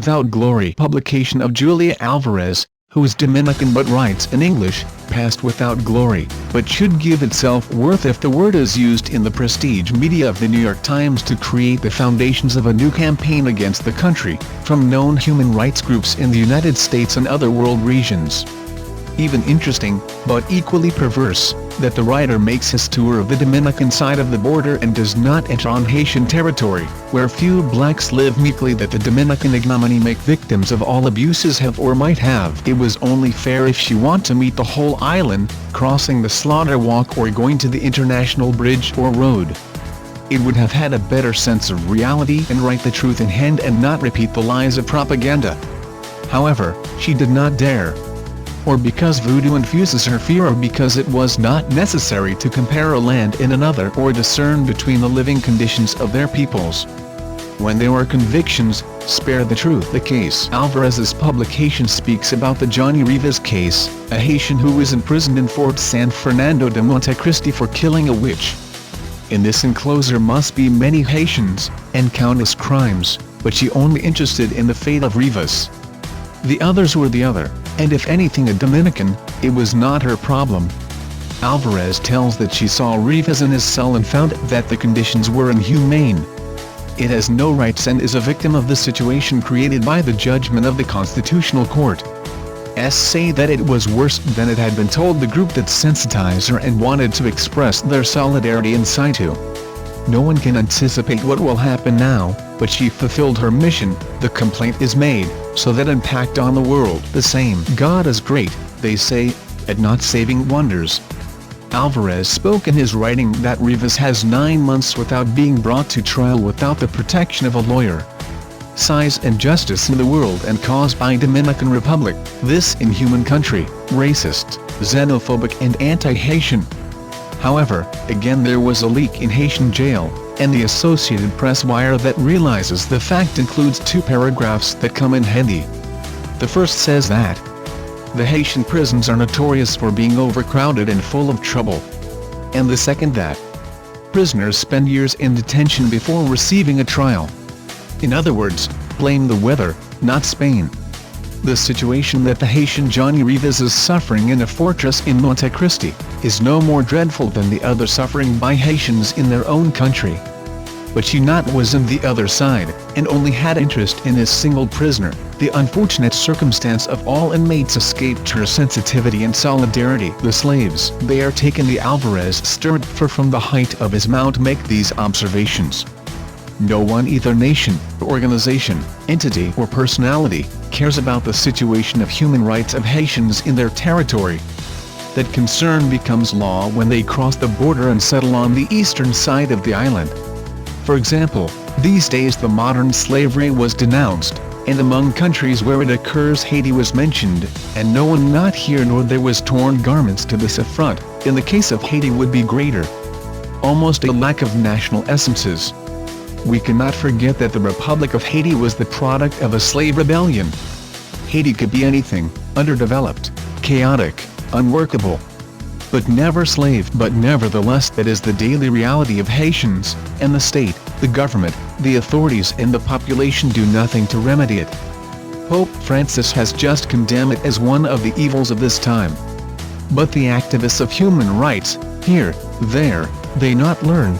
Without Glory publication of Julia Alvarez, who is Dominican but writes in English, passed without glory, but should give itself worth if the word is used in the prestige media of the New York Times to create the foundations of a new campaign against the country, from known human rights groups in the United States and other world regions. Even interesting, but equally perverse, that the writer makes his tour of the Dominican side of the border and does not enter on Haitian territory, where few blacks live meekly, that the Dominican ignominy make victims of all abuses have or might have. It was only fair if she want to meet the whole island, crossing the slaughter walk or going to the international bridge or road. It would have had a better sense of reality and write the truth in hand and not repeat the lies of propaganda. However, she did not dare. Or because voodoo infuses her fear, or because it was not necessary to compare a land in another or discern between the living conditions of their peoples. When there are convictions, spare the truth. The case Alvarez's publication speaks about the Johnny Rivas case, a Haitian who was imprisoned in Fort San Fernando de Montecristi for killing a witch. In this enclosure must be many Haitians, and countless crimes, but she only interested in the fate of Rivas. The others were the other, and if anything a Dominican, it was not her problem. Alvarez tells that she saw Rivas in his cell and found that the conditions were inhumane. It has no rights and is a victim of the situation created by the judgment of the Constitutional Court. Say that it was worse than it had been told the group that sensitized her and wanted to express their solidarity in situ. No one can anticipate what will happen now, but she fulfilled her mission. The complaint is made, so that impact on the world the same. God is great, they say, at not saving wonders. Alvarez spoke in his writing that Rivas has 9 months without being brought to trial without the protection of a lawyer. Size and justice in the world and caused by Dominican Republic, this inhuman country, racist, xenophobic and anti-Haitian. However, again there was a leak in Haitian jail, and the Associated Press wire that realizes the fact includes 2 paragraphs that come in handy. The first says that the Haitian prisons are notorious for being overcrowded and full of trouble. And the second that prisoners spend years in detention before receiving a trial. In other words, blame the weather, not Spain. The situation that the Haitian Johnny Rivas is suffering in a fortress in Montecristi is no more dreadful than the other suffering by Haitians in their own country. But she not was in the other side, and only had interest in a single prisoner. The unfortunate circumstance of all inmates escaped her sensitivity and solidarity. The slaves they are taken. The Alvarez stirred for from the height of his mount make these observations. No one, either nation, organization, entity or personality, cares about the situation of human rights of Haitians in their territory. That concern becomes law when they cross the border and settle on the eastern side of the island. For example, these days the modern slavery was denounced, and among countries where it occurs Haiti was mentioned, and no one not here nor there was torn garments to this affront. In the case of Haiti would be greater. Almost a lack of national essences. We cannot forget that the Republic of Haiti was the product of a slave rebellion. Haiti could be anything, underdeveloped, chaotic, unworkable, but never slave. But nevertheless that is the daily reality of Haitians, and the state, the government, the authorities and the population do nothing to remedy it. Pope Francis has just condemned it as one of the evils of this time. But the activists of human rights, here, there, they not learn.